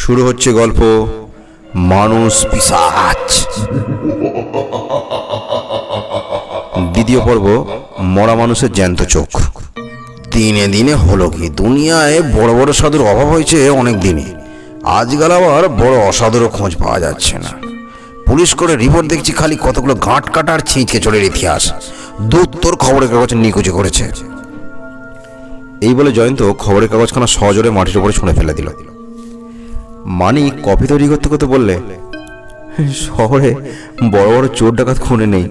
শুরু হচ্ছে গল্প মানুষ পিশাচ। দ্বিতীয় পর্ব মরা মানুষের জ্যান্ত চোখ। দিনে দিনে হলো কি, দুনিয়ায় বড় বড় সাধুর অভাব হয়েছে অনেক দিনই। আজকাল আবার বড় অসাধুরও খোঁজ পাওয়া যাচ্ছে না। পুলিশ করে রিপোর্ট দেখছি খালি কতগুলো গাঁট কাটার ছিঁচকে চলের ইতিহাস। দূর তোর খবরের কাগজে নিকুচি করেছে। এই বলে জয়ন্ত খবরের কাগজখানা সজোরে মাটির উপরে ছুঁড়ে ফেলে দিল। মানিক কফি তৈরি করতে করতে বললে, শহরে বড় বড় চোর ডাকাত খুনে নেই,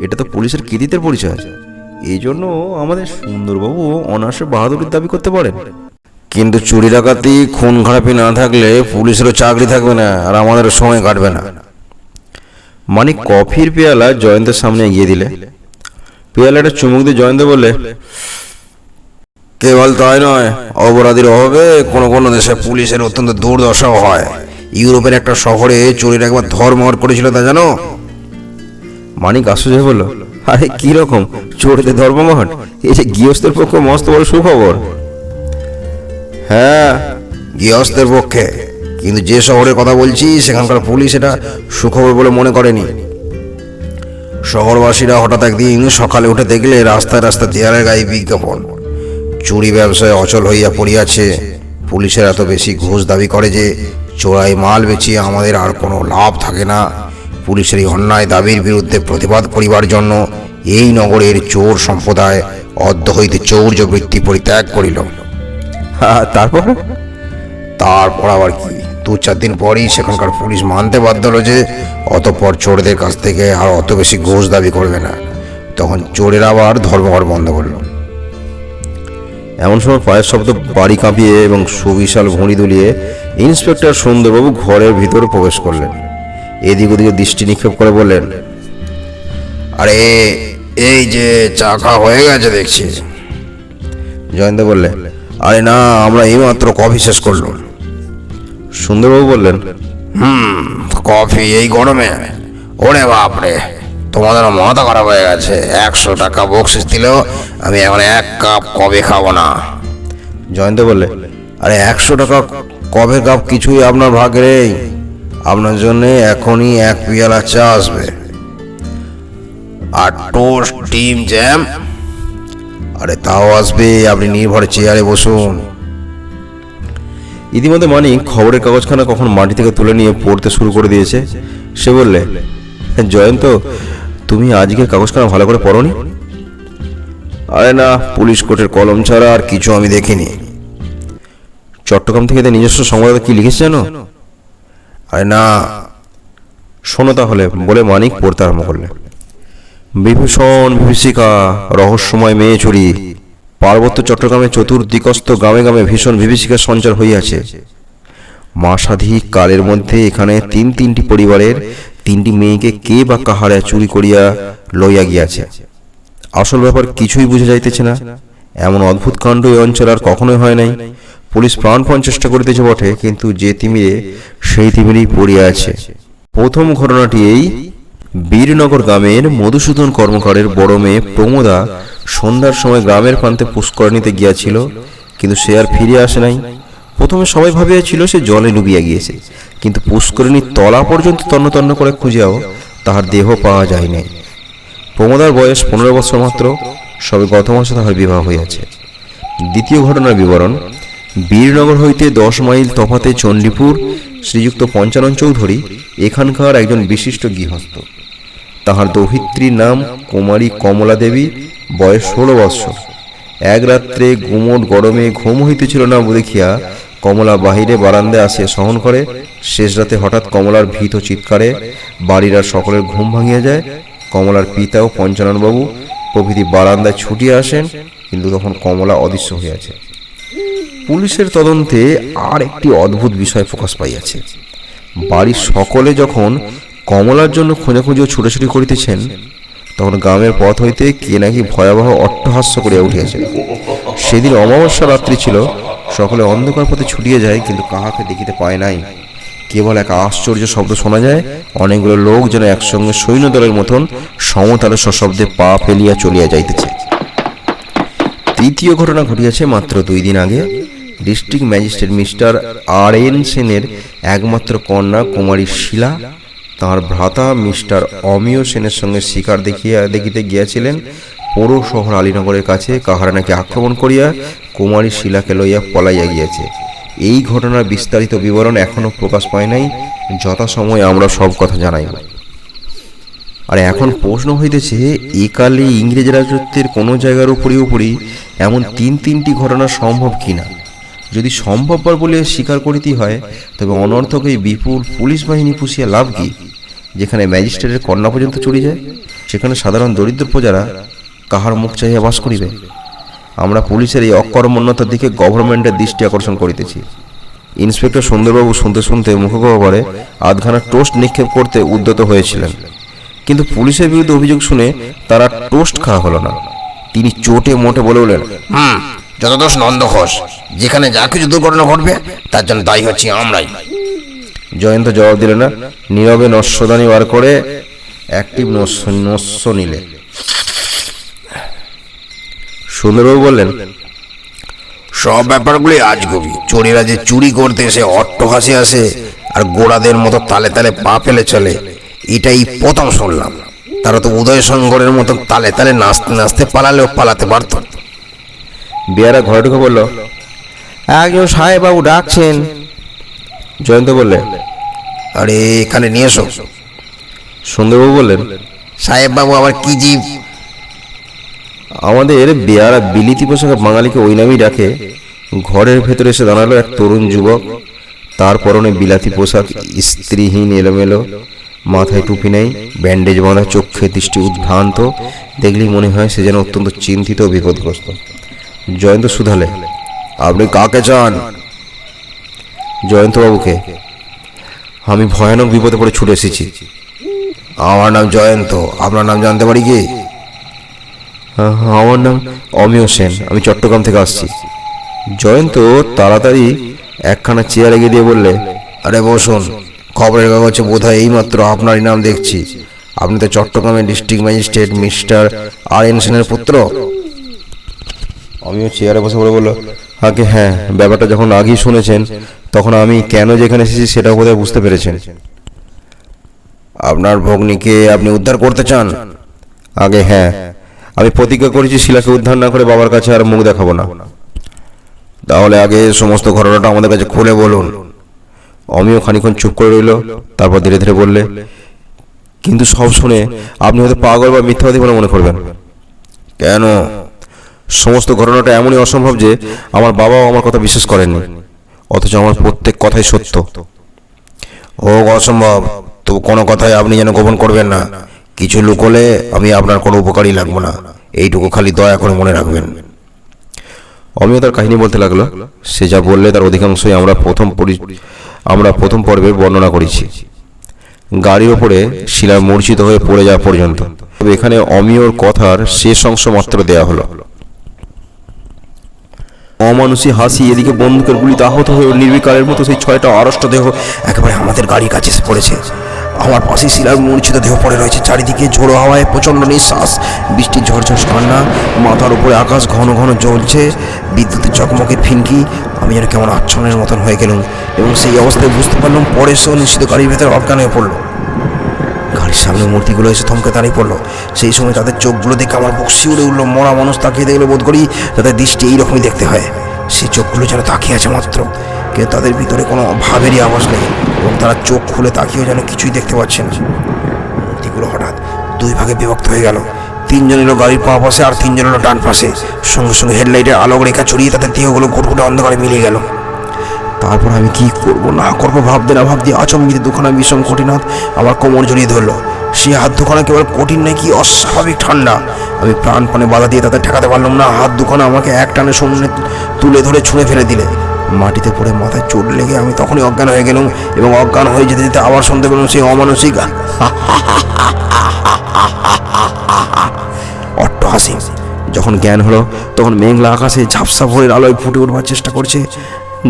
এটা তো পুলিশের কৃতিত্বের পরিচয়। এই জন্য আমাদের সুন্দরবাবু অনায়াসে বাহাদুরির দাবি করতে পারেন। কিন্তু চুরি ডাকাতি খুন খারাপি না থাকলে পুলিশেরও চাকরি থাকবে না, আর আমাদেরও সময় কাটবে না। মানিক কফির পেয়ালা জয়ন্তের সামনে এগিয়ে দিলে। পেয়ালাটা চুমুক দিয়ে জয়ন্ত বললে, কেবল তাই নয়, অপরাধীর অভাবে কোনো কোনো দেশে পুলিশের অত্যন্ত দুর্দশাও হয়। ইউরোপের একটা শহরে চোরের একবার ধর্মঘট করেছিল, তা জানো? মানিক আশ্চর্য হয়ে বলল, আরে কি রকম চোরদের ধর্মঘট? এই যে গৃহস্থের পক্ষে মস্ত বড় সুখবর। হ্যাঁ, গৃহস্থের পক্ষে, কিন্তু যে শহরের কথা বলছি সেখানকার পুলিশ এটা সুখবর বলে মনে করেনি। শহরবাসীরা হঠাৎ একদিন সকালে উঠে দেখলে রাস্তায় রাস্তায় দেয়ালের গায়ে বিজ্ঞাপন, চুরি ব্যবসায় অচল হইয়া পড়িয়াছে। পুলিশের এত বেশি ঘুষ দাবি করে যে চোরাই মাল বেচিয়ে আমাদের আর কোনো লাভ থাকে না। পুলিশের এই অন্যায় দাবির বিরুদ্ধে প্রতিবাদ করিবার জন্য এই নগরের চোর সম্প্রদায় অদ্য হইতে চৌর্য বৃত্তি পরিত্যাগ করিল। তারপর আবার কি, 2-4 দিন পরই সেখানকার পুলিশ মানতে বাধ্য হলো যে অতঃপর চোরদের কাছ থেকে আর অত বেশি ঘুষ দাবি করবে না। তখন চোরেরা আবার ধর্মঘট বন্ধ করলো। এমন সময় পায়ের শব্দ বাড়ি কাঁপিয়ে এবং সুবিশাল ভুঁড়ি দুলিয়ে ইন্সপেক্টর সুন্দরবাবু ঘরের ভিতরে প্রবেশ করলেন। এদিক ওদিকে দৃষ্টি নিক্ষেপ করে বললেন, আরে এই যে চা খাওয়া হয়ে গেছে দেখছি। জয়ন্ত বললে, আরে না, আমরা এইমাত্র কফি শেষ করলাম। সুন্দরবাবু বললেন, কফি এই গরমে? ওরে বাপরে, তোমাদের মাথা খারাপ হয়ে গেছে। 100 টাকা বকশিস দিলেও আমি এখন 1 কাপ কফি খাবো না। জয়ন্ত বললে, আরে 100 টাকা কফির কাপ কিছুই আপনার ভাগ্যে নেই। আপনার জন্য এখনই 1 পেয়ালা চা আসবে, আর টোস্ট, ডিম, জ্যাম। আরে তাও আসবে, আপনি নির্ভরে চেয়ারে বসুন। ইতিমধ্যে মানিক খবরের কাগজখানা কখন মাটি থেকে তুলে নিয়ে পড়তে শুরু করে দিয়েছে। সে বললে, জয়ন্ত, তুমি আজকের কাগজখানা ভালো করে পড়োনি? আরে না, পুলিশ কোর্টের কলম ছাড়া আর কিছু আমি দেখিনি। চট্টগ্রাম থেকে নিজস্ব সংবাদদাতা কি লিখেছে জানো? আরে না। শোনো তাহলে, বলে মানিক পড়তে আরম্ভ করলে। বিভীষণ বিভীষিকা, রহস্যময় মেয়ে চুরি। পার্বত্য চট্টগ্রামে চতুর্দিকস্থ গ্রামে গ্রামে ভীষণ বিভীষিকার সঞ্চার হইয়াছে। মাসাধিক কালের মধ্যে এখানে 3টি পরিবারের 3টি মেয়েকে কে বা কাহারা চুরি করিয়া লইয়া গিয়াছে। আসল ব্যাপার কিছুই বুঝা যাইতেছে না। এমন অদ্ভুত কাণ্ড এই অঞ্চল আর কখনোই হয় নাই। পুলিশ প্রাণপণ চেষ্টা করিতেছে বটে, কিন্তু যে তিমিরে সেই তিমিরেই পড়িয়া আছে। প্রথম ঘটনাটি এই, বীরনগর গ্রামের মধুসূদন কর্মকারের বড় মেয়ে প্রমোদা সন্ধ্যার সময় গ্রামের প্রান্তে পুষ্করণীতে গিয়াছিল, কিন্তু সে আর ফিরে আসে নাই। প্রথমে সবাই ভাবিয়াছিল সে জলে ডুবিয়া গিয়েছে, কিন্তু পুষ্করিণীর তলা পর্যন্ত তন্ন তন্ন করে খুঁজিয়াও তাহার দেহ পাওয়া যায় নাই। প্রমোদার বয়স 15 বছর মাত্র, সবে গত মাসে তাহার বিবাহ হইয়াছে। দ্বিতীয় ঘটনার বিবরণ, বীরনগর হইতে 10 মাইল তফাতে চণ্ডীপুর শ্রীযুক্ত পঞ্চানন চৌধুরী এখানকার একজন বিশিষ্ট গৃহস্থ। তাহার দৌহিত্রীর নাম কুমারী কমলা দেবী, বয়স 16 বৎসর। এক রাত্রে গুমোট গরমে ঘুম হইতেছিল না দেখিয়া কমলা বাহিরে বারান্দায় আসিয়া সহন করে। শেষ রাতে হঠাৎ কমলার ভীত চিৎকারে বাড়ির আর সকলের ঘুম ভাঙিয়া যায়। কমলার পিতা ও পঞ্চাননবাবু প্রভৃতি বারান্দায় ছুটিয়া আসেন, কিন্তু তখন কমলা অদৃশ্য হইয়াছে। পুলিশের তদন্তে আর একটি অদ্ভুত বিষয় প্রকাশ পাইয়াছে। বাড়ির সকলে যখন কমলার জন্য খোঁজাখুঁজি ও ছুটাছুটি করিতেছেন, তখন গ্রামের পথ হইতে কে নাকি ভয়াবহ অট্টহাস্য করিয়া উঠিয়াছে। সেদিন অমাবস্যা রাত্রি ছিল। সকলে অন্ধকার পথে ছুটিয়া যায়, কিন্তু কাহাকে দেখিতে পায় নাই। কেবল এক আশ্চর্য শব্দ শোনা যায়, অনেকগুলো লোক যেন একসঙ্গে সৈন্যদলের মতন সমতালে সশব্দে পা ফেলিয়া চলিয়া যাইতেছে। তৃতীয় ঘটনা ঘটিয়াছে মাত্র 2 দিন আগে। District magistrate mister আর.এন. সেনের একমাত্র কন্যা কুমারী শিলা তাঁর ভ্রাতা মিস্টার অমিয় সেনের সঙ্গে শিকার দেখিতে গিয়াছিলেন পৌর শহর আলীনগরের কাছে। কাহারা নাকি আক্রমণ করিয়া কুমারী শিলাকে লইয়া পলাইয়া গিয়াছে। এই ঘটনার বিস্তারিত বিবরণ এখনো প্রকাশ পায় নাই। যথাসময়ে আমরা সব কথা জানাইব। আর এখন প্রশ্ন হইতেছে, একালে ইংরেজ রাজত্বের কোনো জায়গার উপরই এমন তিনটি ঘটনা সম্ভব কিনা। যদি সম্ভবপর বলে স্বীকার করিতে হয়, তবে অনর্থক এই বিপুল পুলিশ বাহিনী পুষিয়া লাভ কি? যেখানে ম্যাজিস্ট্রেটের কন্যা পর্যন্ত চলে যায়, সেখানে সাধারণ দরিদ্র প্রজারা কাহার মুখ চাহিয়া বাস করিবে? আমরা পুলিশের এই অকর্মণ্যতার দিকে গভর্নমেন্টের দৃষ্টি আকর্ষণ করিতেছি। ইন্সপেক্টর সুন্দরবাবু শুনতে শুনতে মুখগহ্বরে আধখানা টোস্ট নিক্ষেপ করতে উদ্যত হয়েছিলেন, কিন্তু পুলিশের বিরুদ্ধে অভিযোগ শুনে তারা টোস্ট খাওয়া হলো না। তিনি চোটে মোটে বলে উঠলেন, যতদোষ নন্দ ঘোষ, যেখানে যা কিছু দুর্ঘটনা ঘটবে তার জন্য দায়ী হচ্ছি আমরাই। জয়ন্ত জবাব দিল না, নীরবে নস্যদানি বার করে অ্যাক্টিভ নস্য নিলে। সুন্দরবাবু বললেন, সব ব্যাপারগুলি আজগুবি। চোরেরা যে চুরি করতে এসে অট্টহাসি আসে আর গোড়াদের মতো তালে তালে পা ফেলে চলে, এটাই প্রথম শুনলাম। তারা তো উদয় শঙ্করের মতো তালে তালে নাচতে নাচতে পালালেও পালাতে পারত। বেয়ারা ঘরে ঢুকে বলল, একজন সাহেববাবু ডাকছেন। জয়ন্ত বললে, আরে এখানে নিয়ে এসো। সুন্দরবাবু বললেন, সাহেব বাবু আবার কি জীব? আমাদের বেয়ারা বিলিতি পোশাকে বাঙালিকে ওই নামেই ডাকে। ঘরের ভেতরে এসে দাঁড়ালো এক তরুণ যুবক। তার পরনে বিলাতি পোশাক, স্ত্রীহীন এলোমেলো, মাথায় টুপি নেই, ব্যান্ডেজ বাঁধা, চোখে দৃষ্টি উদ্ভ্রান্ত। দেখলেই মনে হয় সে যেন অত্যন্ত চিন্তিত ও বিপদগ্রস্ত। জয়ন্ত শুধালে, আপনি কাকে চান? জয়ন্তবাবুকে। আমি ভয়ানক বিপদে পড়ে ছুটে এসেছি। আমার নাম জয়ন্ত, আপনার নাম জানতে পারি কি? আমার নাম অমিয় সেন, আমি চট্টগ্রাম থেকে আসছি। জয়ন্ত তাড়াতাড়ি একখানা চেয়ার এগিয়ে দিয়ে বললে, আরে বসুন, খবরের কাগজে বোধহয় এইমাত্র আপনারই নাম দেখছি। আপনি তো চট্টগ্রামের ডিস্ট্রিক্ট ম্যাজিস্ট্রেট মিস্টার আর.এন. সেনের পুত্র। অমিয় চেয়ারে বসে পড়ে বলল, আগে হ্যাঁ, ব্যাপারটা যখন আগেই শুনেছেন, তখন আমি কেন যেখানে এসেছি সেটাও বোধহয় বুঝতে পেরেছেন। আপনার ভগ্নীকে আপনি উদ্ধার করতে চান? আগে হ্যাঁ, আমি প্রতিজ্ঞা করেছি শিলাকে উদ্ধার না করে বাবার কাছে আর মুখ দেখাবো না। তাহলে আগে সমস্ত ঘটনাটা আমাদের কাছে খুলে বলুন। অমিয় খানিক্ষণ চুপ করে রইল, তারপর ধীরে ধীরে বললে, কিন্তু সব শুনে আপনি হয়তো পাগল বা মিথ্যাবাদী বলে মনে করবেন। কেন? সমস্ত ঘটনাটা এমনই অসম্ভব যে আমার বাবাও আমার কথা বিশ্বাস করেননি, অথচ আমার প্রত্যেক কথাই সত্য। হোক অসম্ভব, তবু কোনো কথাই আপনি যেন গোপন করবেন না। কিছু লুকোলে আমি আপনার কোনো উপকারই লাগবো না, এইটুকু খালি দয়া করে মনে রাখবেন। অমিয় তার কাহিনী বলতে লাগলো। সে যা বললে তার অধিকাংশই আমরা প্রথম পর্বে বর্ণনা করেছি, গাড়ির ওপরে শিলা মূর্ছিত হয়ে পড়ে যাওয়া পর্যন্ত। তবে এখানে অমিয়র কথার শেষ অংশ মাত্র দেয়া হলো। অমানুষী হাসি, এদিকে বন্দুকের গুলিতে আহত হয়ে নির্বিকারের মতো সেই 6টা আড়ষ্ট দেহ একেবারে আমাদের গাড়ির কাছে এসে পড়েছে। আমার পাশে শিলার মূর্ছিত দেহ পড়ে রয়েছে। চারিদিকে ঝোড়ো হাওয়ায় প্রচণ্ড নিঃশ্বাস, বৃষ্টির ঝরঝর কান্না, মাথার উপরে আকাশ ঘন ঘন জ্বলছে, বিদ্যুতের চকমকের ফিনকি। আমি যেন কেমন আচ্ছন্নের মতন হয়ে গেলাম, এবং সেই অবস্থায় বুঝতে পারলাম পরে সেও নিশ্চিত গাড়ির ভেতরে অজ্ঞান হয়ে পড়লো। গাড়ির সামনে মূর্তিগুলো এসে থমকে দাঁড়িয়ে পড়লো। সেই সময় তাদের চোখগুলো দেখে আমার বুক শিউরে উঠলো। মরা মানুষ তাকিয়ে দেখলে বোধ করি তাদের দৃষ্টি এইরকমই দেখতে হয়। সেই চোখগুলো যেন তাকিয়ে আছে মাত্র, কিন্তু তাদের ভিতরে কোনো ভাবেরই আওয়াজ নেই, এবং তারা চোখ খুলে তাকিয়েও যেন কিছুই দেখতে পাচ্ছে না। মূর্তিগুলো হঠাৎ 2 ভাগে বিভক্ত হয়ে গেল। 3 জন এলো গাড়ির বাঁ পাশে আর 3 জন এলো ডান পাশে। সঙ্গে সঙ্গে হেডলাইটের আলোক রেখা ছড়িয়ে তাদের দেহগুলো ঘুটঘুটে অন্ধকারে মিলিয়ে গেল। তারপর আমি কি করবো না করবো ভাবতে না ভাবতে আচম্বিতে দুখানা বিষম কঠিন হাত আমার কোমর জড়িয়ে ধরলো। সেই হাত দুখানা কেবল কঠিন নয়, কি অস্বাভাবিক ঠান্ডা। আমি প্রাণপণে বাধা দিয়ে তাদের ঠেকাতে পারলাম না। হাত দুখানা আমাকে এক টানে সামনে তুলে ধরে ছুঁড়ে ফেলে দিলে। মাটিতে পড়ে মাথায় চোট লেগে আমি তখনই অজ্ঞান হয়ে গেলাম, এবং অজ্ঞান হয়ে যেতে যেতে আবার শুনতে পেলাম সেই অমানসিক অট্টহাসি। যখন জ্ঞান হলো, তখন মেঘলা আকাশে ঝাপসা ভোরের আলোয় ফুটে উঠবার চেষ্টা করছে।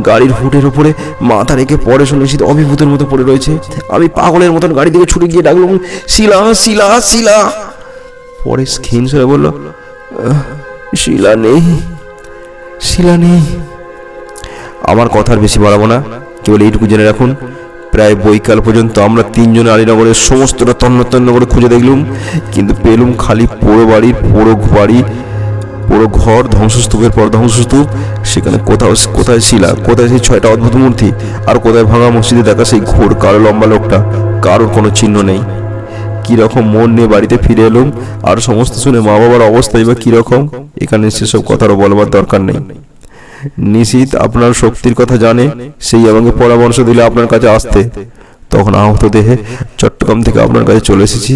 গাড়ির হুটের উপরে মাথা রেখে পরে শুনে শীত অভিভূতের মতো পড়ে রয়েছে। আমি পাগলের মতন গাড়ি দিকে ছুটে গিয়ে ডাকলাম, শিলা শিলা শিলা। পরে ক্ষীণ স্বরে বলল, শিলা নেই, শিলা নেই। আমার কথা আর বেশি বাড়াবো না, কেবল এইটুকু জেনে রাখুন, প্রায় বৈকাল পর্যন্ত আমরা তিনজনে আলীনগরের সমস্তটা তন্ন করে খুঁজে দেখলুম, কিন্তু পেলুম খালি পোড়ো ঘর, ধ্বংসস্তূপের পর ধ্বংসস্তূপ। সেখানে কোথায় শিলা, কোথায় সেই 6টা অদ্ভুত মূর্তি, আর কোথায় ভাঙা মসজিদে দেখা সেই ঘোর কালো লম্বা লোকটা, কারোর কোনো চিহ্ন নেই। কীরকম মন নিয়ে বাড়িতে ফিরে এলুম, আর সমস্ত শুনে মা বাবার অবস্থাই বা কীরকম, এখানে সেসব কথারও বলবার দরকার নেই। নিশীথ আপনার শক্তির কথা জানে, সেই আমাকে পরামর্শ দিলে আপনার কাছে আসতে। তখন আহত দেহে চট্টগ্রাম থেকে আপনার কাছে চলে এসেছি।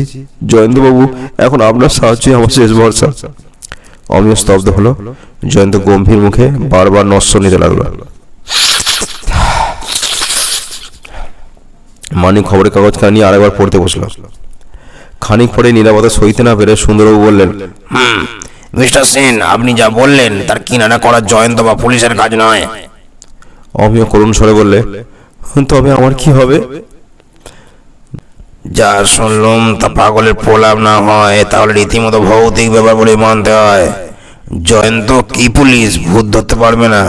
জয়ন্তবাবু, এখন আপনার সাহায্যই আমার শেষ ভরসা। অমিয় স্তব্ধ হলো। জয়ন্ত গম্ভীর মুখে বারবার নস্য নিতে লাগলো। মানিক খবরের কাগজখানা নিয়ে আরেকবার পড়তে বসলো। খানিক পরে নীরবতা সইতে না পেরে সুন্দরবাবু বললেন, মিস্টার সেন, আপনি যা বললেন তার কিনারা করা জয়ন্ত বা পুলিশের কাজ নয়। অমিয় করুণ স্বরে বললে, তবে আমার কি হবে? যা শুনলুম তা পাগলের প্রলাপ না হয় তাহলে রীতিমতো ভৌতিক ব্যাপার বলে মানতে হয়। জয়ন্ত কি পুলিশ ভূত ধরতে পারবে না?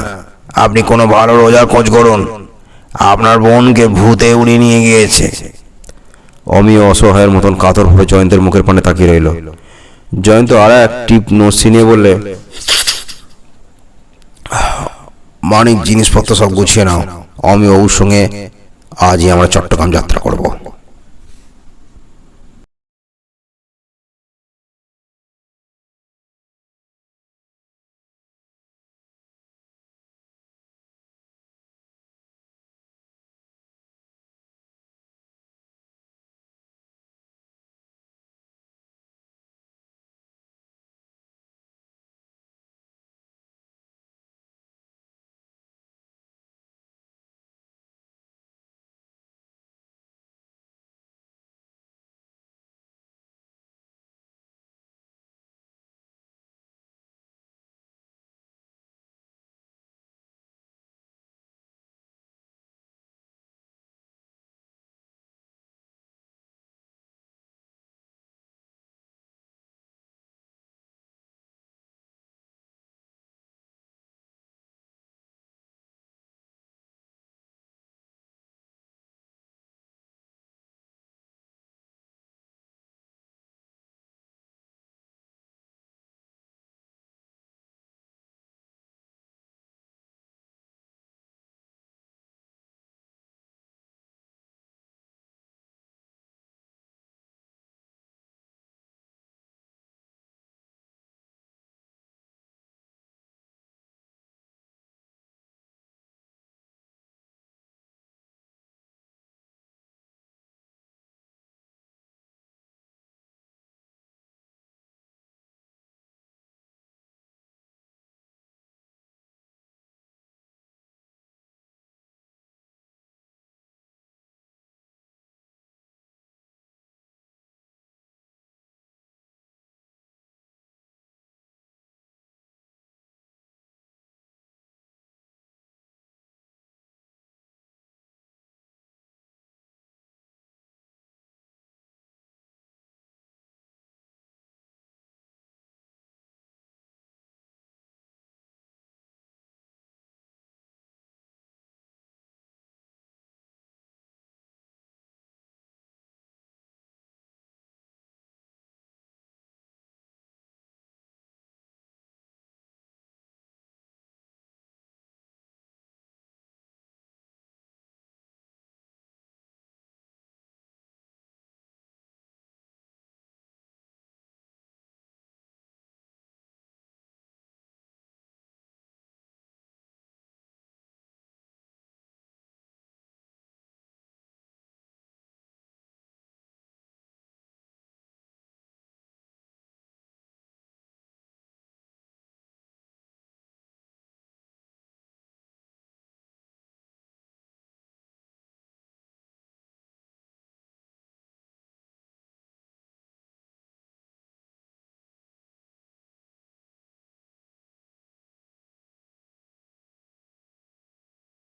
আপনি কোনো ভালো রোজার খোঁজ করুন। আপনার বোনকে ভূতে উড়িয়ে নিয়ে গিয়েছে। অমিয় অসহায়ের মতন কাতর হয়ে জয়ন্তের মুখের পানে তাকিয়ে রইল। জয়ন্ত আর এক টিপ নসি নিয়ে বললে, মানিক, জিনিসপত্র সব গুছিয়ে নাও। অমিয় ওর সঙ্গে আজই আমরা চট্টগ্রাম যাত্রা করব।